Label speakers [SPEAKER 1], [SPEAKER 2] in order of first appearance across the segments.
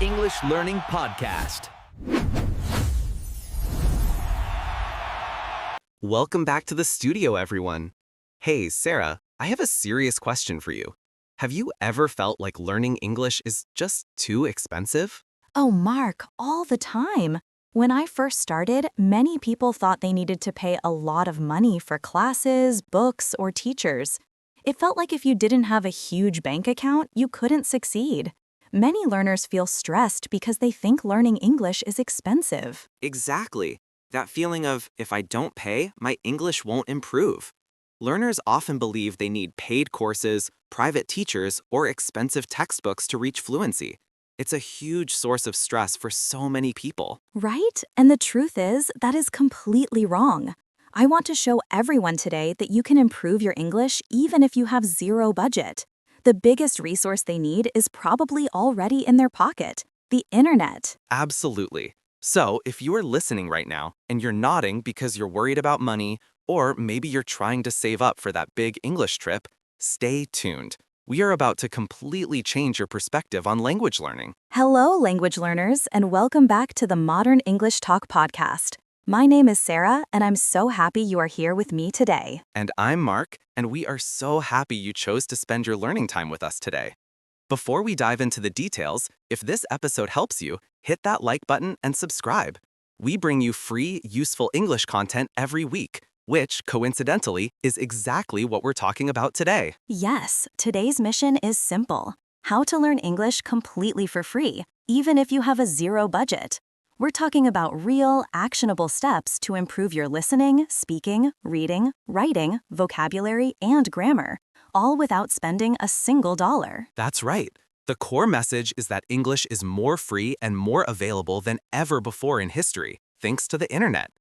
[SPEAKER 1] English Learning Podcast.
[SPEAKER 2] Welcome back to the studio, everyone. Hey, Sarah, I have a serious question for you. Have you ever felt like learning English is just too expensive?
[SPEAKER 3] Oh, Mark, all the time. When I first started, many people thought they needed to pay a lot of money for classes, books, or teachers. It felt like if you didn't have a huge bank account, you couldn't succeed. Many learners feel stressed because they think learning English is expensive.
[SPEAKER 2] Exactly. That feeling of, if I don't pay, my English won't improve. Learners often believe they need paid courses, private teachers, or expensive textbooks to reach fluency. It's a huge source of stress for so many people.
[SPEAKER 3] Right? And the truth is, that is completely wrong. I want to show everyone today that you can improve your English even if you have zero budget. The biggest resource they need is probably already in their pocket: the internet.
[SPEAKER 2] Absolutely. So, if you are listening right now and you're nodding because you're worried about money, or maybe you're trying to save up for that big English trip, stay tuned. We are about to completely change your perspective on language learning.
[SPEAKER 3] Hello, language learners, and welcome back to the Modern English Talk podcast. My name is Sarah, and I'm so happy you are here with me today.
[SPEAKER 2] And I'm Mark, and we are so happy you chose to spend your learning time with us today. Before we dive into the details, if this episode helps you, hit that like button and subscribe. We bring you free, useful English content every week, which, coincidentally, is exactly what we're talking about today.
[SPEAKER 3] Yes, today's mission is simple: how to learn English completely for free, even if you have a zero budget. We're talking about real, actionable steps to improve your listening, speaking, reading, writing, vocabulary, and grammar, all without spending a single dollar.
[SPEAKER 2] That's right. The core message is that English is more free and more available than ever before in history, thanks to the internet.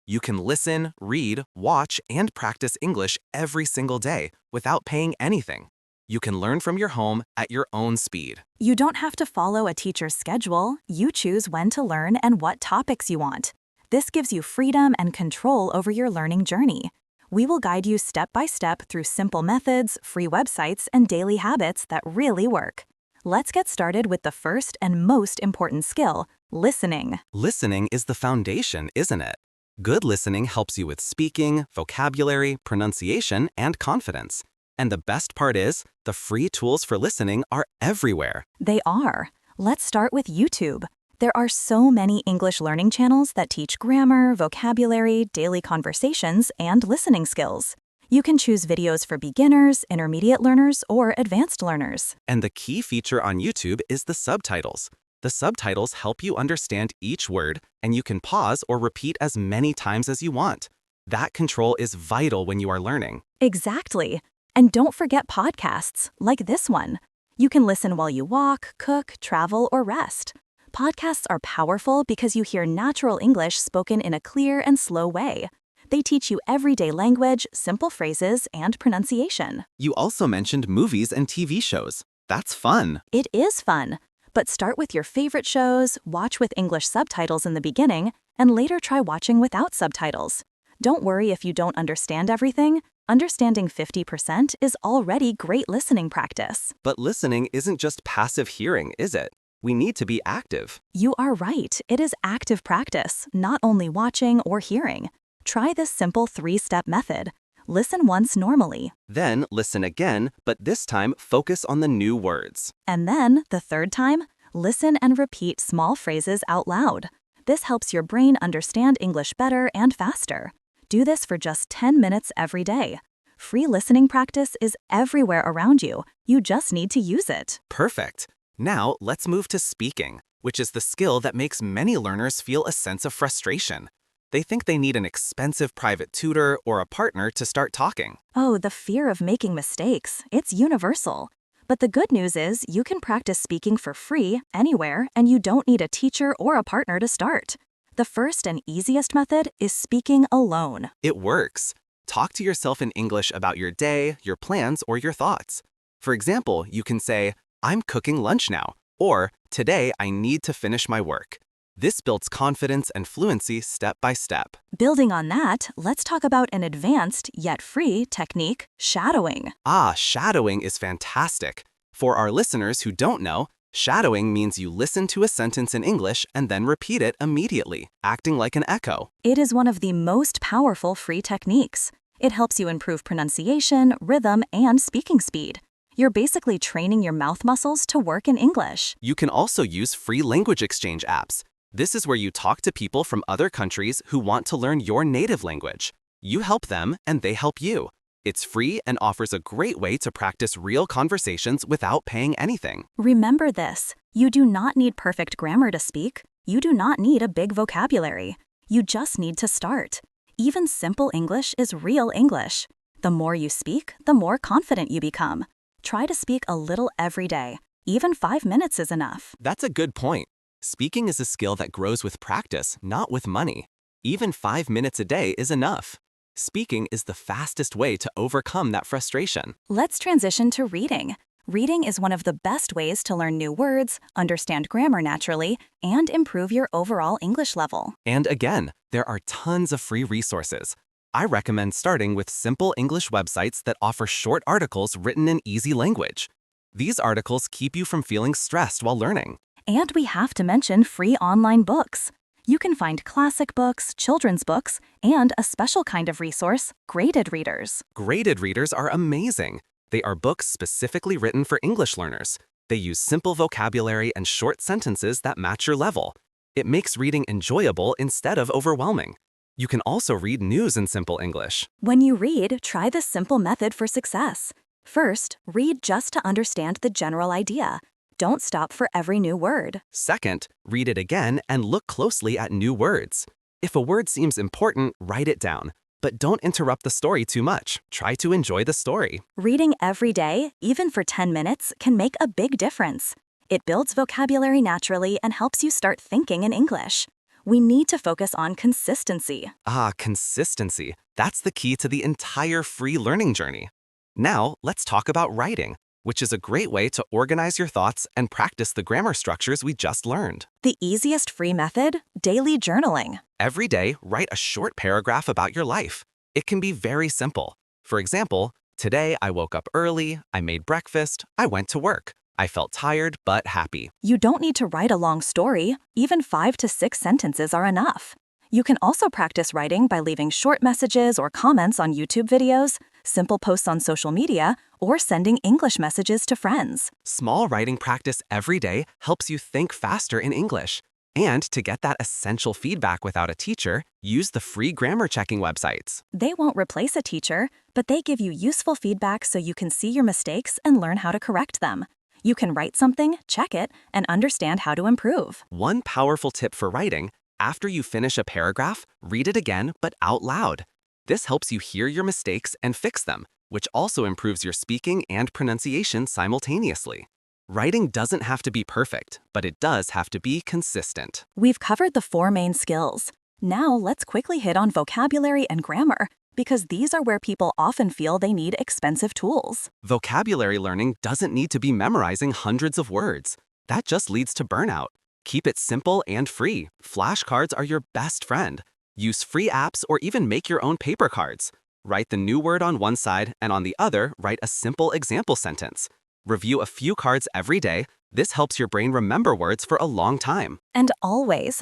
[SPEAKER 2] You can listen, read, watch, and practice English every single day without paying anything. You can learn from your home at your own speed.
[SPEAKER 3] You don't have to follow a teacher's schedule. You choose when to learn and what topics you want. This gives you freedom and control over your learning journey. We will guide you step by step through simple methods, free websites, and daily habits that really work. Let's get started with the first and most important skill: listening.
[SPEAKER 2] Listening is the foundation, isn't it? Good listening helps you with speaking, vocabulary, pronunciation, and confidence. And the best part is, the free tools for listening are everywhere.
[SPEAKER 3] They are. Let's start with YouTube. There are so many English learning channels that teach grammar, vocabulary, daily conversations, and listening skills. You can choose videos for beginners, intermediate learners, or advanced learners.
[SPEAKER 2] And the key feature on YouTube is the subtitles. The subtitles help you understand each word, and you can pause or repeat as many times as you want. That control is vital when you are learning.
[SPEAKER 3] Exactly. And don't forget podcasts, like this one. You can listen while you walk, cook, travel, or rest. Podcasts are powerful because you hear natural English spoken in a clear and slow way. They teach you everyday language, simple phrases, and pronunciation.
[SPEAKER 2] You also mentioned movies and TV shows. That's fun.
[SPEAKER 3] It is fun. But start with your favorite shows, watch with English subtitles in the beginning, and later try watching without subtitles. Don't worry if you don't understand everything. Understanding 50% is already great listening practice.
[SPEAKER 2] But listening isn't just passive hearing, is it? We need to be active.
[SPEAKER 3] You are right. It is active practice, not only watching or hearing. Try this simple 3-step method. Listen once normally.
[SPEAKER 2] Then listen again, but this time focus on the new words.
[SPEAKER 3] And then, the third time, listen and repeat small phrases out loud. This helps your brain understand English better and faster. Do this for just 10 minutes every day. Free listening practice is everywhere around you. You just need to use it.
[SPEAKER 2] Perfect. Now let's move to speaking, which is the skill that makes many learners feel a sense of frustration. They think they need an expensive private tutor or a partner to start talking.
[SPEAKER 3] Oh, the fear of making mistakes. It's universal. But the good news is you can practice speaking for free anywhere, and you don't need a teacher or a partner to start. The first and easiest method is speaking alone.
[SPEAKER 2] It works. Talk to yourself in English about your day, your plans, or your thoughts. For example, you can say, "I'm cooking lunch now," or "Today I need to finish my work." This builds confidence and fluency step by step.
[SPEAKER 3] Building on that, let's talk about an advanced yet free technique: shadowing.
[SPEAKER 2] Shadowing is fantastic. For our listeners who don't know, Shadowing means you listen to a sentence in English and then repeat it immediately, acting like an echo.
[SPEAKER 3] It is one of the most powerful free techniques. It helps you improve pronunciation, rhythm, and speaking speed. You're basically training your mouth muscles to work in English.
[SPEAKER 2] You can also use free language exchange apps. This is where you talk to people from other countries who want to learn your native language. You help them and they help you. It's free and offers a great way to practice real conversations without paying anything.
[SPEAKER 3] Remember this, you do not need perfect grammar to speak. You do not need a big vocabulary. You just need to start. Even simple English is real English. The more you speak, the more confident you become. Try to speak a little every day. Even 5 minutes is enough.
[SPEAKER 2] That's a good point. Speaking is a skill that grows with practice, not with money. Even 5 minutes a day is enough. Speaking is the fastest way to overcome that frustration.
[SPEAKER 3] Let's transition to reading. Reading is one of the best ways to learn new words, understand grammar naturally, and improve your overall English level.
[SPEAKER 2] And again, there are tons of free resources. I recommend starting with simple English websites that offer short articles written in easy language. These articles keep you from feeling stressed while learning.
[SPEAKER 3] And we have to mention free online books. You can find classic books, children's books, and a special kind of resource, graded readers.
[SPEAKER 2] Graded readers are amazing. They are books specifically written for English learners. They use simple vocabulary and short sentences that match your level. It makes reading enjoyable instead of overwhelming. You can also read news in simple English.
[SPEAKER 3] When you read, try this simple method for success. First, read just to understand the general idea. Don't stop for every new word.
[SPEAKER 2] Second, read it again and look closely at new words. If a word seems important, write it down. But don't interrupt the story too much. Try to enjoy the story.
[SPEAKER 3] Reading every day, even for 10 minutes, can make a big difference. It builds vocabulary naturally and helps you start thinking in English. We need to focus on consistency.
[SPEAKER 2] Consistency. That's the key to the entire free learning journey. Now, let's talk about writing, which is a great way to organize your thoughts and practice the grammar structures we just learned.
[SPEAKER 3] The easiest free method? Daily journaling.
[SPEAKER 2] Every day, write a short paragraph about your life. It can be very simple. For example, today I woke up early, I made breakfast, I went to work. I felt tired but happy.
[SPEAKER 3] You don't need to write a long story. Even 5 to 6 sentences are enough. You can also practice writing by leaving short messages or comments on YouTube videos, simple posts on social media, or sending English messages to friends.
[SPEAKER 2] Small writing practice every day helps you think faster in English. And to get that essential feedback without a teacher, use the free grammar checking websites.
[SPEAKER 3] They won't replace a teacher, but they give you useful feedback so you can see your mistakes and learn how to correct them. You can write something, check it, and understand how to improve.
[SPEAKER 2] One powerful tip for writing: after you finish a paragraph, read it again, but out loud. This helps you hear your mistakes and fix them, which also improves your speaking and pronunciation simultaneously. Writing doesn't have to be perfect, but it does have to be consistent.
[SPEAKER 3] We've covered the 4 main skills. Now let's quickly hit on vocabulary and grammar, because these are where people often feel they need expensive tools.
[SPEAKER 2] Vocabulary learning doesn't need to be memorizing hundreds of words. That just leads to burnout. Keep it simple and free. Flashcards are your best friend. Use free apps or even make your own paper cards. Write the new word on one side and on the other, write a simple example sentence. Review a few cards every day. This helps your brain remember words for a long time.
[SPEAKER 3] And always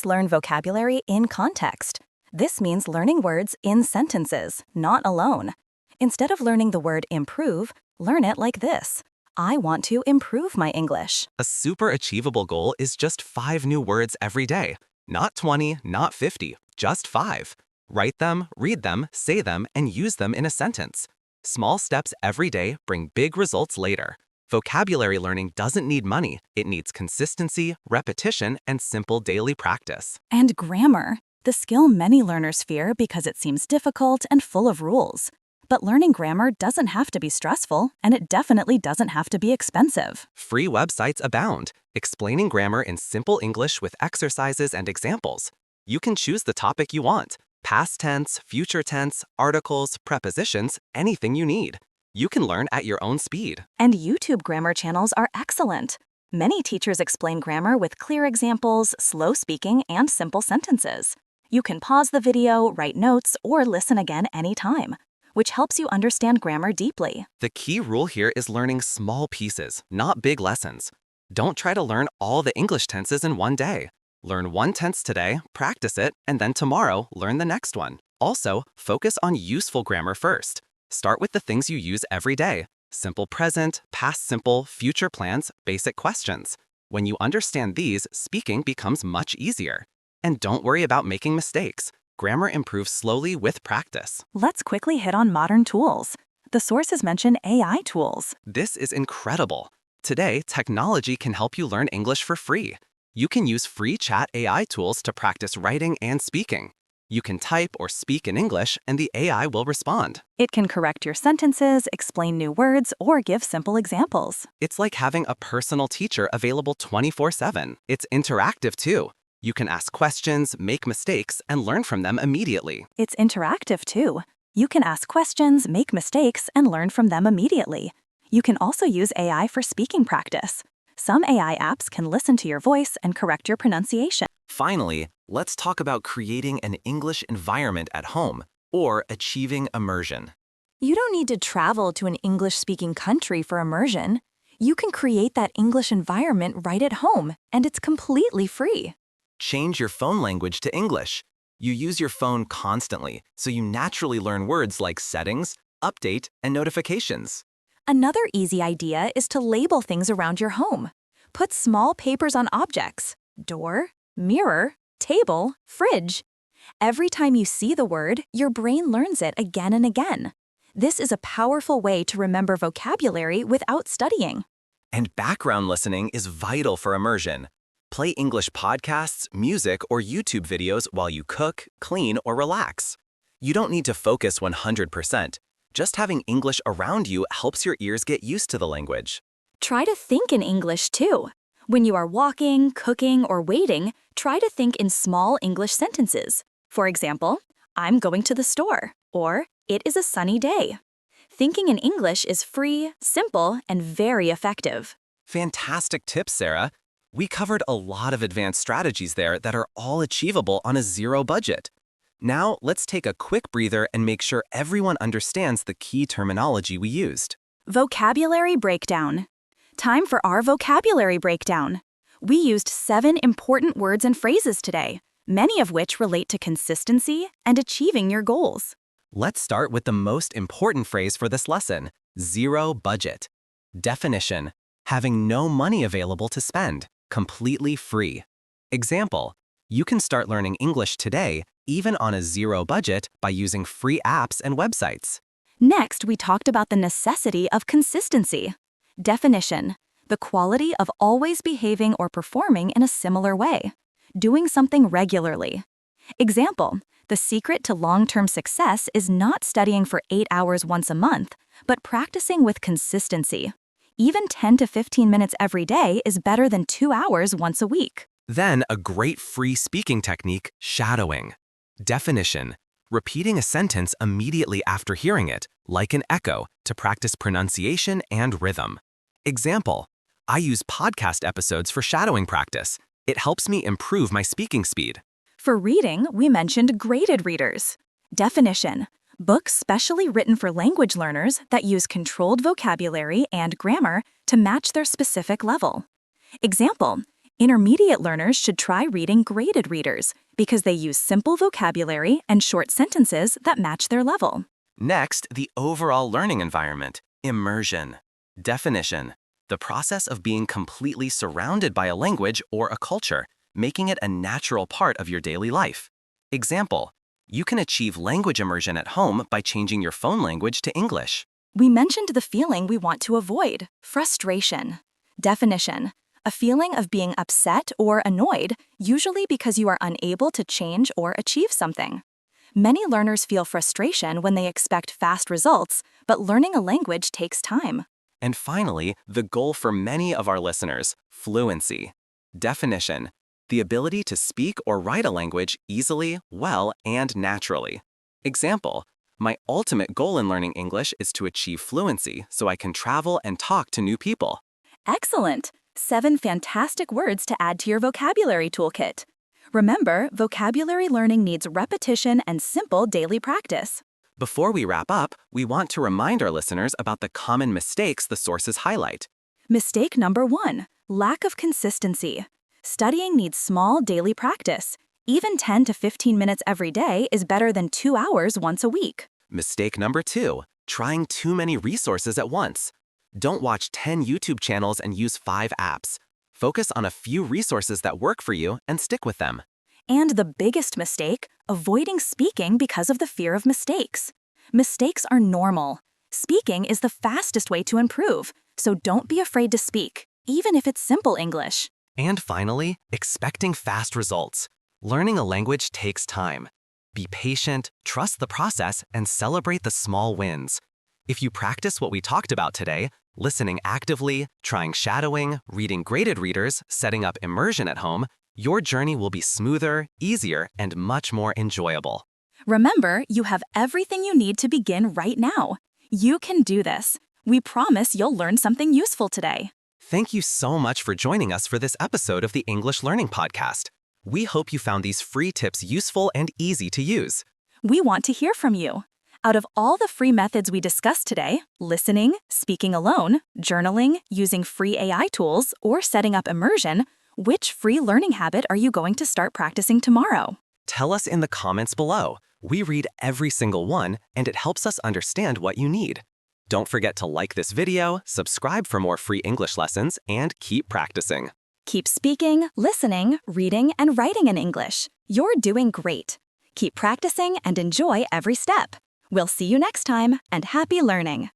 [SPEAKER 3] learn vocabulary in context. This means learning words in sentences, not alone. Instead of learning the word improve, learn it like this: I want to improve my English.
[SPEAKER 2] A super achievable goal is just 5 new words every day. Not 20, not 50, just 5. Write them, read them, say them, and use them in a sentence. Small steps every day bring big results later. Vocabulary learning doesn't need money. It needs consistency, repetition, and simple daily practice.
[SPEAKER 3] And grammar, the skill many learners fear because it seems difficult and full of rules. But learning grammar doesn't have to be stressful, and it definitely doesn't have to be expensive.
[SPEAKER 2] Free websites abound, explaining grammar in simple English with exercises and examples. You can choose the topic you want: past tense, future tense, articles, prepositions, anything you need. You can learn at your own speed.
[SPEAKER 3] And YouTube grammar channels are excellent. Many teachers explain grammar with clear examples, slow speaking, and simple sentences. You can pause the video, write notes, or listen again anytime, which helps you understand grammar deeply.
[SPEAKER 2] The key rule here is learning small pieces, not big lessons. Don't try to learn all the English tenses in one day. Learn one tense today, practice it, and then tomorrow, learn the next one. Also, focus on useful grammar first. Start with the things you use every day. Simple present, past simple, future plans, basic questions. When you understand these, speaking becomes much easier. And don't worry about making mistakes. Grammar improves slowly with practice.
[SPEAKER 3] Let's quickly hit on modern tools. The sources mention AI tools.
[SPEAKER 2] This is incredible. Today, technology can help you learn English for free. You can use free chat AI tools to practice writing and speaking. You can type or speak in English, and the AI will respond.
[SPEAKER 3] It can correct your sentences, explain new words, or give simple examples.
[SPEAKER 2] It's like having a personal teacher available 24/7. It's interactive too. You can ask questions, make mistakes, and learn from them immediately.
[SPEAKER 3] It's interactive too. You can ask questions, make mistakes, and learn from them immediately. You can also use AI for speaking practice. Some AI apps can listen to your voice and correct your pronunciation.
[SPEAKER 2] Finally, let's talk about creating an English environment at home, or achieving immersion.
[SPEAKER 3] You don't need to travel to an English-speaking country for immersion. You can create that English environment right at home, and it's completely free.
[SPEAKER 2] Change your phone language to English. You use your phone constantly, so you naturally learn words like settings, update, and notifications.
[SPEAKER 3] Another easy idea is to label things around your home. Put small papers on objects: door, mirror, table, fridge. Every time you see the word, your brain learns it again and again. This is a powerful way to remember vocabulary without studying.
[SPEAKER 2] And background listening is vital for immersion. Play English podcasts, music, or YouTube videos while you cook, clean, or relax. You don't need to focus 100%. Just having English around you helps your ears get used to the language.
[SPEAKER 3] Try to think in English too. When you are walking, cooking, or waiting, try to think in small English sentences. For example, I'm going to the store, or it is a sunny day. Thinking in English is free, simple, and very effective.
[SPEAKER 2] Fantastic tips, Sarah. We covered a lot of advanced strategies there that are all achievable on a zero budget. Now, let's take a quick breather and make sure everyone understands the key terminology we used.
[SPEAKER 3] Vocabulary breakdown. Time for our vocabulary breakdown. We used 7 important words and phrases today, many of which relate to consistency and achieving your goals.
[SPEAKER 2] Let's start with the most important phrase for this lesson: zero budget. Definition: having no money available to spend, completely free. Example: you can start learning English today, even on a zero budget, by using free apps and websites.
[SPEAKER 3] Next, we talked about the necessity of consistency. Definition: the quality of always behaving or performing in a similar way, doing something regularly. Example: the secret to long-term success is not studying for 8 hours once a month, but practicing with consistency. Even 10 to 15 minutes every day is better than 2 hours once a week.
[SPEAKER 2] Then a great free speaking technique: shadowing. Definition: repeating a sentence immediately after hearing it, like an echo, to practice pronunciation and rhythm. Example: I use podcast episodes for shadowing practice. It helps me improve my speaking speed.
[SPEAKER 3] For reading, we mentioned graded readers. Definition: books specially written for language learners that use controlled vocabulary and grammar to match their specific level. Example: intermediate learners should try reading graded readers because they use simple vocabulary and short sentences that match their level.
[SPEAKER 2] Next, the overall learning environment: immersion. Definition: the process of being completely surrounded by a language or a culture, making it a natural part of your daily life. Example: you can achieve language immersion at home by changing your phone language to English.
[SPEAKER 3] We mentioned the feeling we want to avoid: frustration. Definition: a feeling of being upset or annoyed, usually because you are unable to change or achieve something. Many learners feel frustration when they expect fast results, but learning a language takes time.
[SPEAKER 2] And finally, the goal for many of our listeners: fluency. Definition: the ability to speak or write a language easily, well, and naturally. Example: my ultimate goal in learning English is to achieve fluency so I can travel and talk to new people.
[SPEAKER 3] Excellent! 7 fantastic words to add to your vocabulary toolkit. Remember, vocabulary learning needs repetition and simple daily practice.
[SPEAKER 2] Before we wrap up, we want to remind our listeners about the common mistakes the sources highlight.
[SPEAKER 3] Mistake number 1, lack of consistency. Studying needs small daily practice. Even 10 to 15 minutes every day is better than 2 hours once a week.
[SPEAKER 2] Mistake number 2, trying too many resources at once. Don't watch 10 YouTube channels and use 5 apps. Focus on a few resources that work for you and stick with them.
[SPEAKER 3] And the biggest mistake, avoiding speaking because of the fear of mistakes. Mistakes are normal. Speaking is the fastest way to improve, so don't be afraid to speak, even if it's simple English.
[SPEAKER 2] And finally, expecting fast results. Learning a language takes time. Be patient, trust the process, and celebrate the small wins. If you practice what we talked about today, listening actively, trying shadowing, reading graded readers, setting up immersion at home, your journey will be smoother, easier, and much more enjoyable.
[SPEAKER 3] Remember, you have everything you need to begin right now. You can do this. We promise you'll learn something useful today.
[SPEAKER 2] Thank you so much for joining us for this episode of the English Learning Podcast. We hope you found these free tips useful and easy to use.
[SPEAKER 3] We want to hear from you. Out of all the free methods we discussed today, listening, speaking alone, journaling, using free AI tools, or setting up immersion, which free learning habit are you going to start practicing tomorrow?
[SPEAKER 2] Tell us in the comments below. We read every single one, and it helps us understand what you need. Don't forget to like this video, subscribe for more free English lessons, and keep practicing.
[SPEAKER 3] Keep speaking, listening, reading, and writing in English. You're doing great. Keep practicing and enjoy every step. We'll see you next time, and happy learning!